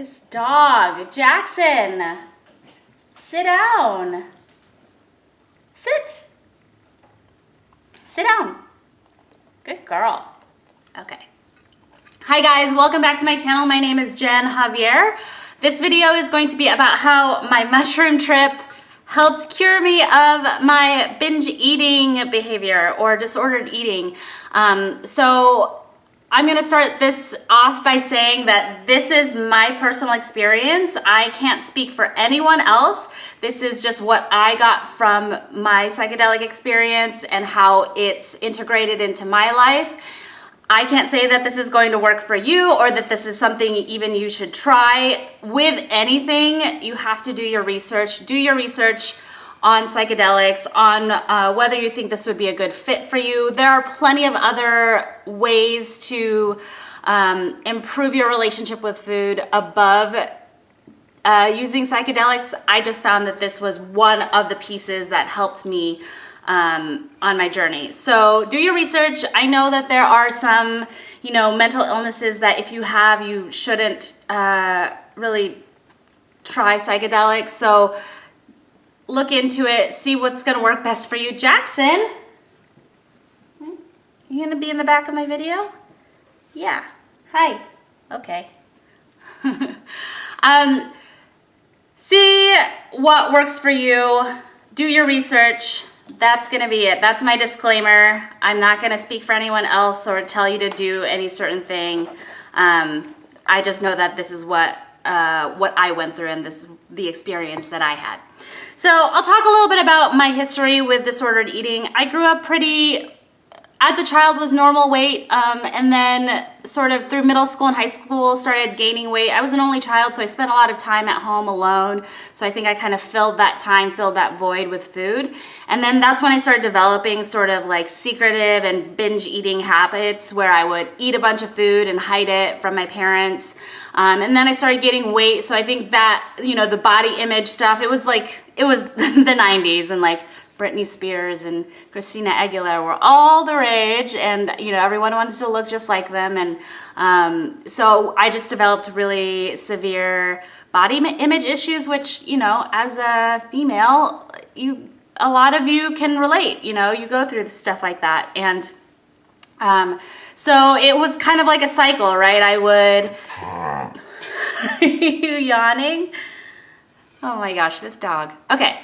This dog. Jackson, sit down. Sit. Sit down. Good girl. Okay. Hi guys, welcome back to my channel. My name is Jen Javier. This video is going to be about how my mushroom trip helped cure me of my binge eating behavior or disordered eating. So I'm gonna start this off by saying that this is my personal experience. I can't speak for anyone else. This is just what I got from my psychedelic experience and how it's integrated into my life. I can't say that this is going to work for you or that this is something even you should try. With anything, you have to do your research. Do your research on psychedelics, on whether you think this would be a good fit for you. There are plenty of other ways to improve your relationship with food above using psychedelics. I just found that this was one of the pieces that helped me on my journey. So do your research. I know that there are some, mental illnesses that if you have, you shouldn't really try psychedelics. So look into it, see what's gonna work best for you. Jackson, you gonna be in the back of my video? Yeah, hi, okay. See what works for you, do your research. That's gonna be it. That's my disclaimer. I'm not gonna speak for anyone else or tell you to do any certain thing. I just know that this is what I went through and this is the experience that I had. So I'll talk a little bit about my history with disordered eating. I grew up as a child was normal weight, and then sort of through middle school and high school started gaining weight. I was an only child, so I spent a lot of time at home alone. So I think I kind of filled that void with food. And then that's when I started developing sort of like secretive and binge eating habits where I would eat a bunch of food and hide it from my parents. And then I started gaining weight. So I think that, the body image stuff, it was the 90s and like Britney Spears and Christina Aguilera were all the rage, and everyone wanted to look just like them, and so I just developed really severe body image issues, which as a female, a lot of you can relate. You go through stuff like that, and so it was kind of like a cycle, right? I would. Are you yawning? Oh my gosh, this dog. Okay.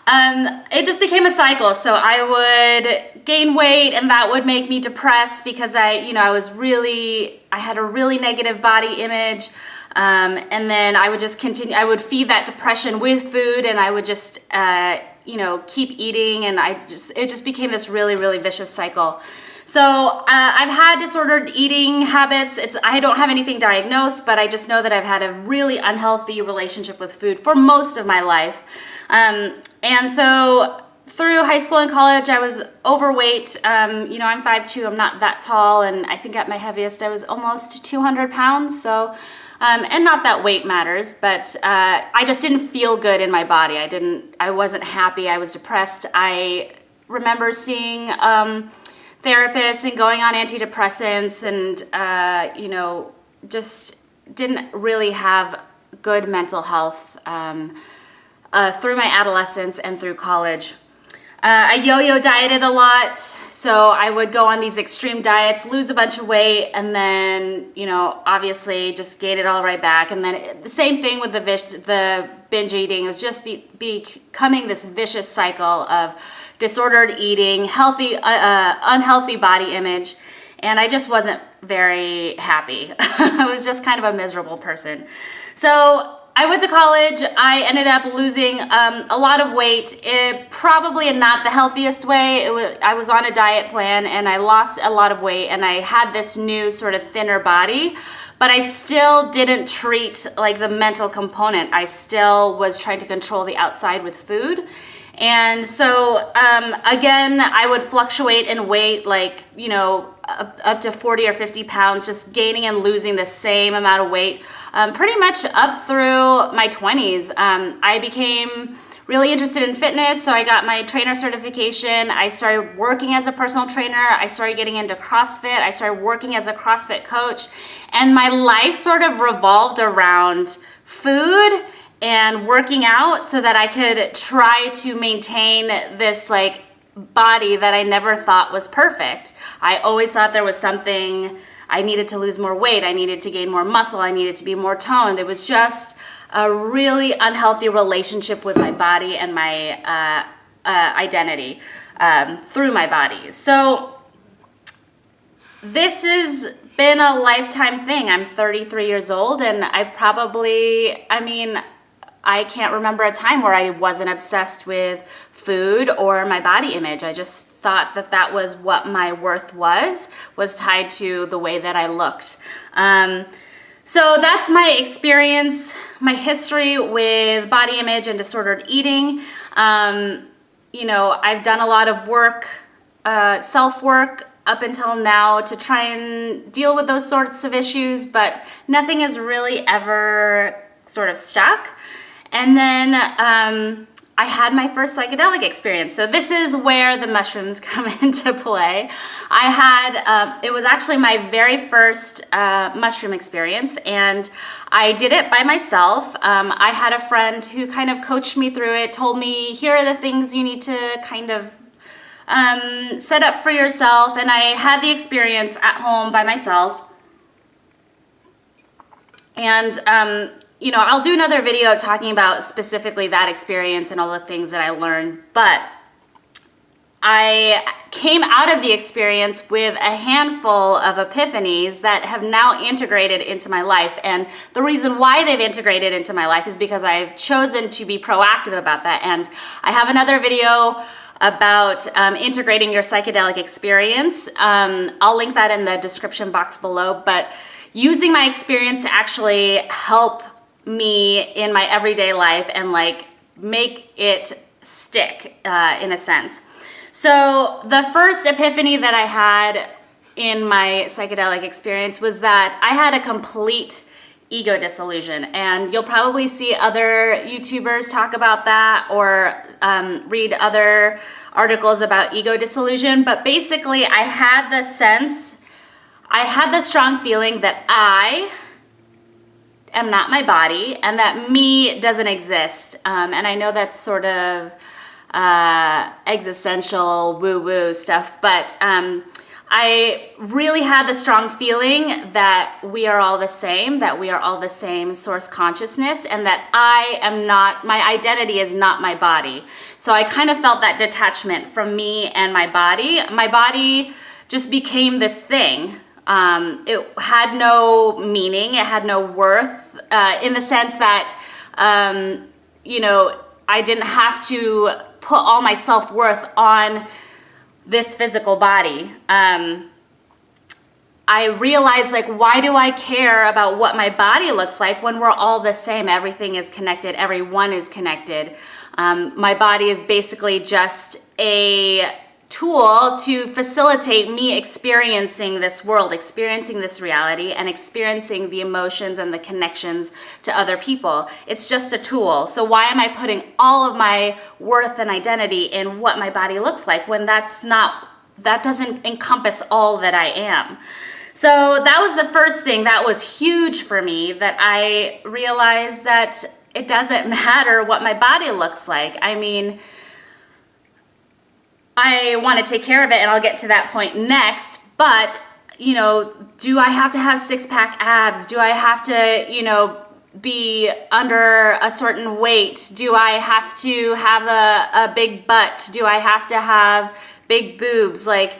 It just became a cycle. So I would gain weight and that would make me depressed because I had a really negative body image. And then I would just continue, I would feed that depression with food and I would just, keep eating, and it just became this really, really vicious cycle. So I've had disordered eating habits. I don't have anything diagnosed, but I just know that I've had a really unhealthy relationship with food for most of my life. And so through high school and college, I was overweight. I'm 5'2", I'm not that tall, and I think at my heaviest I was almost 200 pounds. So, and not that weight matters, but I just didn't feel good in my body. I wasn't happy, I was depressed. I remember seeing therapists and going on antidepressants and, just didn't really have good mental health through my adolescence and through college. I yo-yo dieted a lot, so I would go on these extreme diets, lose a bunch of weight, and then, obviously just gain it all right back. And then the same thing with the binge eating. It was just becoming this vicious cycle of disordered eating, unhealthy body image, and I just wasn't very happy. I was just kind of a miserable person. So I went to college. I ended up losing a lot of weight, probably in not the healthiest way. I was on a diet plan and I lost a lot of weight and I had this new sort of thinner body, but I still didn't treat like the mental component. I still was trying to control the outside with food. And so, again, I would fluctuate in weight, like, up to 40 or 50 pounds, just gaining and losing the same amount of weight, pretty much up through my 20s. I became really interested in fitness, so I got my trainer certification. I started working as a personal trainer. I started getting into CrossFit. I started working as a CrossFit coach. And my life sort of revolved around food and working out so that I could try to maintain this like body that I never thought was perfect. I always thought there was something, I needed to lose more weight, I needed to gain more muscle, I needed to be more toned. It was just a really unhealthy relationship with my body and my identity through my body. So this has been a lifetime thing. I'm 33 years old, and I can't remember a time where I wasn't obsessed with food or my body image. I just thought that that was what my worth was tied to the way that I looked. So that's my experience, my history with body image and disordered eating. I've done a lot of work, self-work up until now to try and deal with those sorts of issues, but nothing has really ever sort of stuck. And then I had my first psychedelic experience. So this is where the mushrooms come into play. It was actually my very first mushroom experience, and I did it by myself. I had a friend who kind of coached me through it, told me, here are the things you need to kind of set up for yourself, and I had the experience at home by myself. And I'll do another video talking about specifically that experience and all the things that I learned, but I came out of the experience with a handful of epiphanies that have now integrated into my life. And the reason why they've integrated into my life is because I've chosen to be proactive about that. And I have another video about integrating your psychedelic experience. I'll link that in the description box below, but using my experience to actually help me in my everyday life and like make it stick in a sense. So the first epiphany that I had in my psychedelic experience was that I had a complete ego disillusion, and you'll probably see other YouTubers talk about that or read other articles about ego disillusion, but basically I had the strong feeling that I am not my body and that me doesn't exist. And I know that's sort of existential woo-woo stuff, but I really had the strong feeling that we are all the same, that we are all the same source consciousness, and that my identity is not my body. So I kind of felt that detachment from me and my body. My body just became this thing. It had no meaning, it had no worth, in the sense that, I didn't have to put all my self-worth on this physical body. I realized, like, why do I care about what my body looks like when we're all the same? Everything is connected, everyone is connected. My body is basically just a tool to facilitate me experiencing this world, experiencing this reality, and experiencing the emotions and the connections to other people. It's just a tool. So why am I putting all of my worth and identity in what my body looks like when that doesn't encompass all that I am? So that was the first thing that was huge for me, that I realized that it doesn't matter what my body looks like. I mean, I want to take care of it, and I'll get to that point next, but, do I have to have six-pack abs? Do I have to, be under a certain weight? Do I have to have a big butt? Do I have to have big boobs? Like,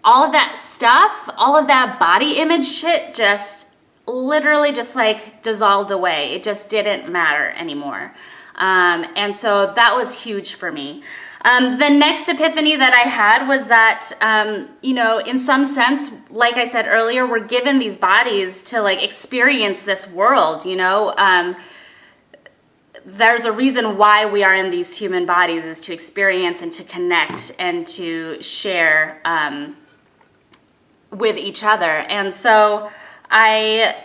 all of that stuff, all of that body image shit just literally just like dissolved away. It just didn't matter anymore. And so that was huge for me. The next epiphany that I had was that, in some sense, like I said earlier, we're given these bodies to like experience this world, there's a reason why we are in these human bodies, is to experience and to connect and to share with each other. And so I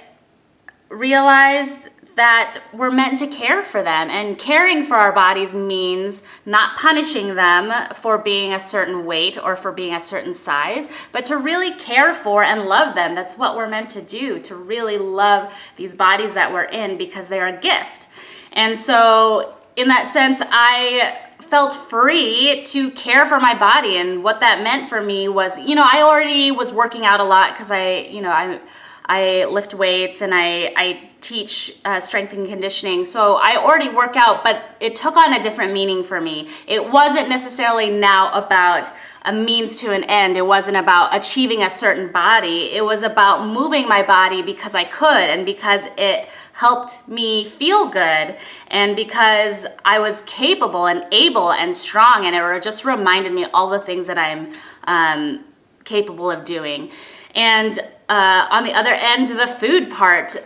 realized that we're meant to care for them. And caring for our bodies means not punishing them for being a certain weight or for being a certain size, but to really care for and love them. That's what we're meant to do, to really love these bodies that we're in, because they're a gift. And so in that sense, I felt free to care for my body. And what that meant for me was, I already was working out a lot because I lift weights and I teach strength and conditioning. So I already work out, but it took on a different meaning for me. It wasn't necessarily now about a means to an end. It wasn't about achieving a certain body. It was about moving my body because I could, and because it helped me feel good, and because I was capable and able and strong, and it just reminded me all the things that I'm capable of doing. And on the other end, the food part,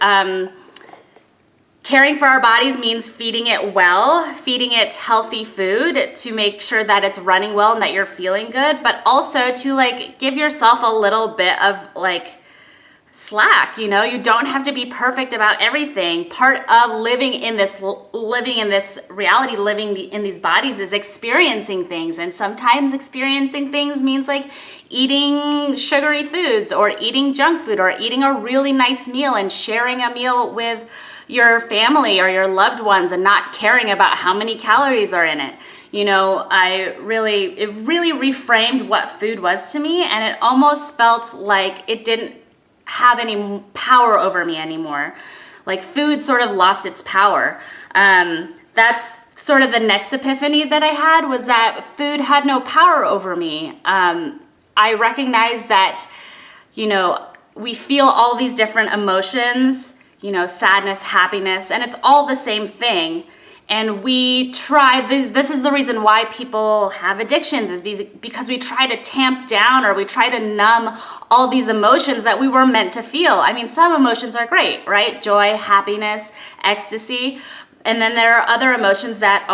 caring for our bodies means feeding it well, feeding it healthy food to make sure that it's running well and that you're feeling good, but also to give yourself a little bit of slack. You don't have to be perfect about everything. Part of living in this reality, living in these bodies, is experiencing things. And sometimes experiencing things means eating sugary foods, or eating junk food, or eating a really nice meal and sharing a meal with your family or your loved ones and not caring about how many calories are in it. It really reframed what food was to me, and it almost felt like it didn't have any power over me anymore. Food sort of lost its power. That's sort of the next epiphany that I had, was that food had no power over me. I recognized that, we feel all these different emotions, sadness, happiness, and it's all the same thing. And we try, this is the reason why people have addictions, is because we try to tamp down, or we try to numb all these emotions that we were meant to feel. I mean, some emotions are great, right? Joy, happiness, ecstasy. And then there are other emotions that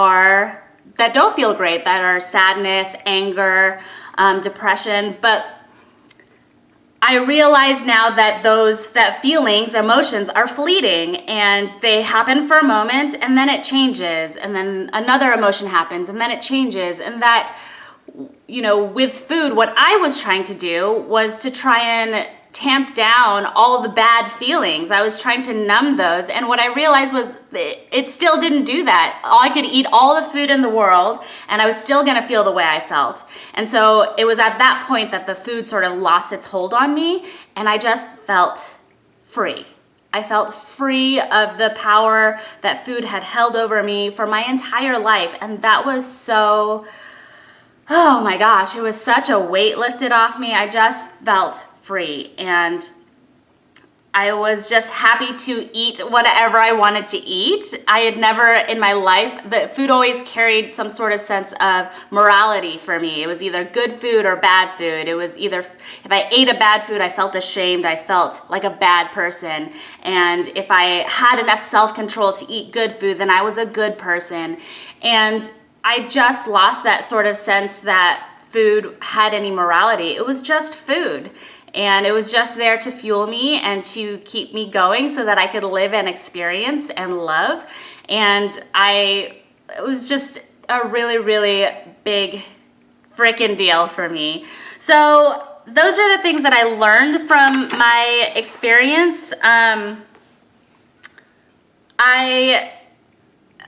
don't feel great, that are sadness, anger, depression. But I realize now that feelings, emotions are fleeting, and they happen for a moment and then it changes, and then another emotion happens and then it changes. And that, with food, what I was trying to do was to try and tamp down all the bad feelings. I was trying to numb those, and what I realized was it still didn't do that. I could eat all the food in the world and I was still gonna feel the way I felt. And so it was at that point that the food sort of lost its hold on me, and I just felt free. I felt free of the power that food had held over me for my entire life. And that was so, oh my gosh, it was such a weight lifted off me. I just felt free, and I was just happy to eat whatever I wanted to eat. I had never in my life, the food always carried some sort of sense of morality for me. It was either good food or bad food. It was either, if I ate a bad food, I felt ashamed, I felt like a bad person. And if I had enough self-control to eat good food, then I was a good person. And I just lost that sort of sense that food had any morality. It was just food. And it was just there to fuel me and to keep me going so that I could live and experience and love. And it was just a really, really big frickin' deal for me. So those are the things that I learned from my experience.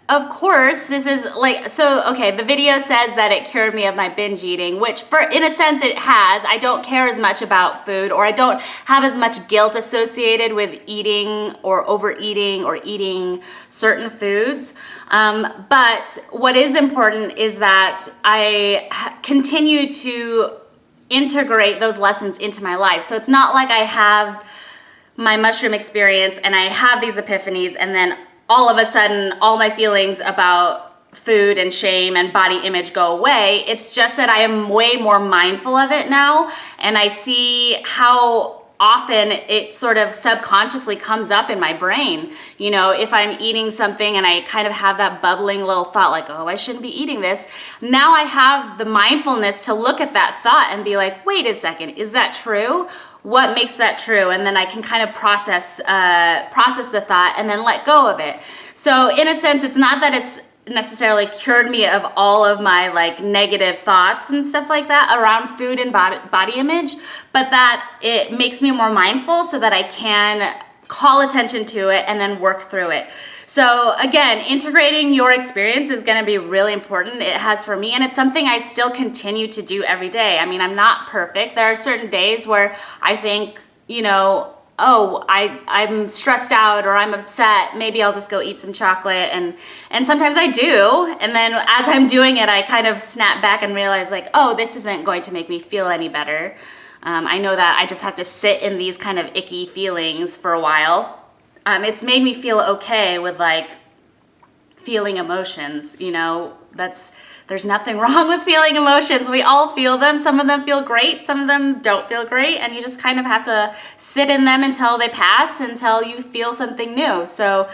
Of course, this is okay, the video says that it cured me of my binge eating, which in a sense it has. I don't care as much about food, or I don't have as much guilt associated with eating or overeating or eating certain foods. But what is important is that I continue to integrate those lessons into my life. So it's not like I have my mushroom experience and I have these epiphanies, and then all of a sudden, all my feelings about food and shame and body image go away. It's just that I am way more mindful of it now, and I see how often it sort of subconsciously comes up in my brain. If I'm eating something and I kind of have that bubbling little thought like, oh, I shouldn't be eating this. Now I have the mindfulness to look at that thought and be like, wait a second, is that true? what makes that true, and then I can kind of process the thought and then let go of it. So in a sense, it's not that it's necessarily cured me of all of my like negative thoughts and stuff like that around food and body image, but that it makes me more mindful so that I can call attention to it and then work through it. So again, integrating your experience is going to be really important. It has for me, and it's something I still continue to do every day. I mean, I'm not perfect. There are certain days where I think, you know, oh, I'm stressed out or I'm upset, maybe I'll just go eat some chocolate, and sometimes I do, and then as I'm doing it, I kind of snap back and realize like, oh, this isn't going to make me feel any better. I know that I just have to sit in these kind of icky feelings for a while. It's made me feel okay with like feeling emotions, you know, there's nothing wrong with feeling emotions. We all feel them. Some of them feel great, some of them don't feel great, and you just kind of have to sit in them until they pass, until you feel something new. So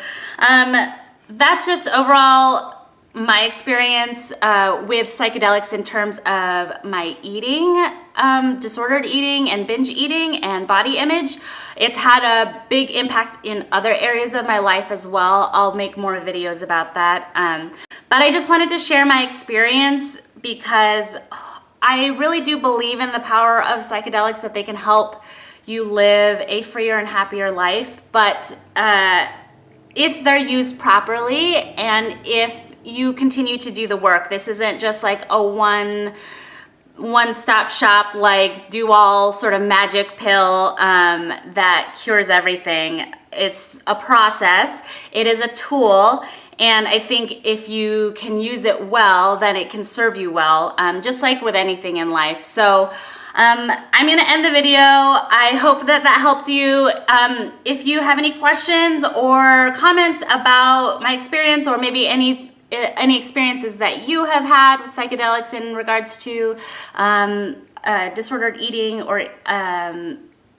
that's just overall my experience with psychedelics in terms of my eating, disordered eating and binge eating and body image. It's had a big impact in other areas of my life as well. I'll make more videos about that. But I just wanted to share my experience because I really do believe in the power of psychedelics, that they can help you live a freer and happier life. But if they're used properly and if you continue to do the work, this isn't just like a one-stop shop, like do-all sort of magic pill that cures everything. It's a process. It is a tool. And I think if you can use it well, then it can serve you well, just like with anything in life. So I'm going to end the video. I hope that helped you. If you have any questions or comments about my experience, or maybe any experiences that you have had with psychedelics in regards to disordered eating or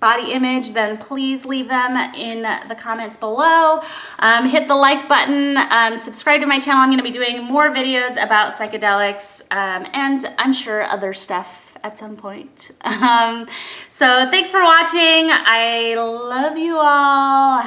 body image, then please leave them in the comments below. Hit the like button, subscribe to my channel. I'm going to be doing more videos about psychedelics and I'm sure other stuff at some point. So thanks for watching. I love you all.